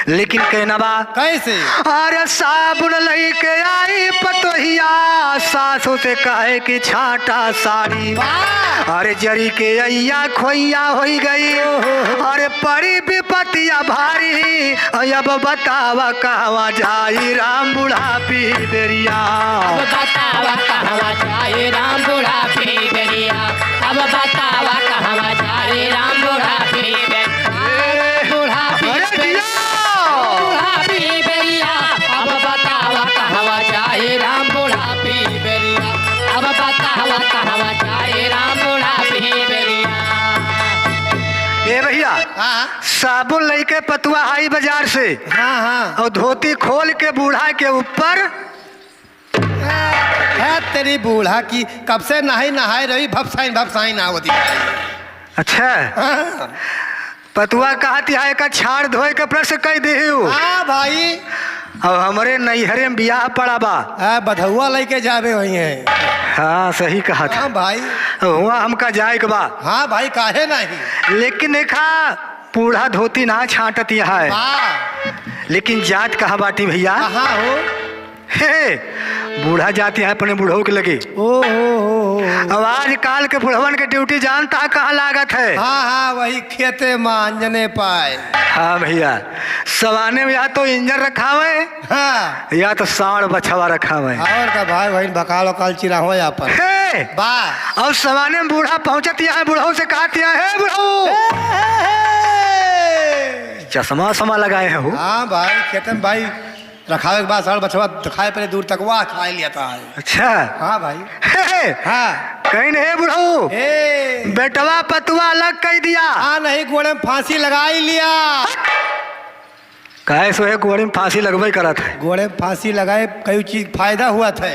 लेकिन कहना बा कैसे? अरे साबुन लेके आई पतोहिया सासू से कहे कि छाटा साड़ी। अरे जरी के अय्या खोइया हो गई। अरे पड़ी विपतिया भारी अब बतावा कहवा जाई राम बुढ़ापी बेरिया। अब बतावा कहवा जाए राम बुढ़ापी बेरिया। अब बतावा कहवा जाए राम बुढ़ापी बेरिया। बुढ़ापी बेरिया। अब बतावा कहवा जाए राम बुढ़ापी बेरिया। अब बतावा कहवा जाए राम बुढ़ापी बेरिया। ए भैया हाँ साबुन लेके पतुआ आई बाजार से हाँ हाँ और धोती खोल के बूढ़ा के ऊपर है तेरी बूढ़ा की कब से नहाए रही भपसाई ना होती। अच्छा हाँ पतुआ कहती है का छाड़ धोए के प्रश्न कह दे। हाँ भाई अब हमारे नैहरे में बियाह पड़ा बा। बधुआ लेके जावे वही है। हाँ सही कहा था। हाँ भाई हुआ हमका जाए के बा। हाँ भाई काहे नहीं। लेकिन देखा बूढ़ा धोती ना छाटती है। लेकिन जात कहा बाटी भैया। कहाँ हो? हे बूढ़ा जाती है अपने बूढ़ों के लगे। ओ अब आज काल के बुढ़वन के ड्यूटी जानता है कहाँ लागत है। हाँ हाँ वही खेते मांजने पाए। हाँ भैया सवाने में या तो इंजन रखा हुए हाँ या तो सांड बछवा रखा हुए। और का भाई वही बकाल वकाल चिरा हो या पर बा। और सवाने में बूढ़ा पहुंचती है बुढ़ऊ से कहती है बुढ़ऊ चश्मा समा लगाए हैं। हो हाँ भाई खेते में भाई रखावे के बाद साड़ बछवा दिखाए पहले दूर तक वह खा लेता है। अच्छा हाँ भाई हाँ कहीं नहीं बुढ़ऊ बेटवा पतुआ अलग कह दिया। हाँ नहीं घोड़े में फांसी लगा ही लिया। काहे सो है घोड़े में फांसी लगवाई करा था। घोड़े में फांसी लगाए कई चीज फायदा हुआ था।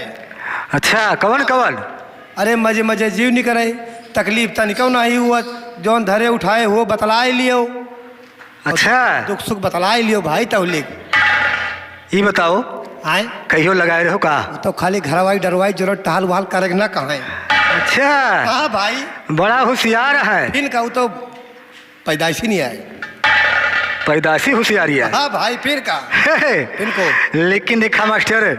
अच्छा कवन कवन? अरे मजे मजे जीव नहीं करे तकलीफ तनिको नहीं हुआ जौन धरे उठाए हो बतला ही लियो। अच्छा दुख सुख बतला ही लियो भाई तौले। ये बताओ आए कहियो लगाए रहो का? तो खाली घरवाई डरवाई जरूरत टहल वहाल करे ना कहाँ। अच्छा हाँ भाई बड़ा होशियार है। इनका तो पैदाइशी नहीं है। पैदाशी होशियारी है। हाँ भाई फिर का इनको। लेकिन देखा मास्टर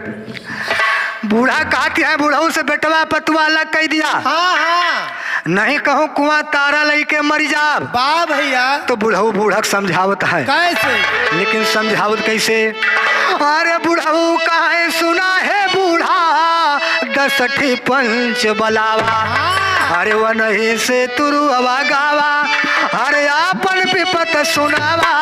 बूढ़ा कहती है बुढ़ऊ से बेटवा पतुआ अलग कह दिया। हाँ हाँ नहीं कहूँ कुआं तारा लई के मरी जाब। बा भैया तो बुढ़ऊ बूढ़क समझावत है। कैसे? लेकिन समझावत कैसे? अरे बुढ़ऊ काहे सुना है बूढ़ा दसठी पंच बलावा। अरे वो नहीं से तुरु गावा। अरे आपन विपत सुनावा।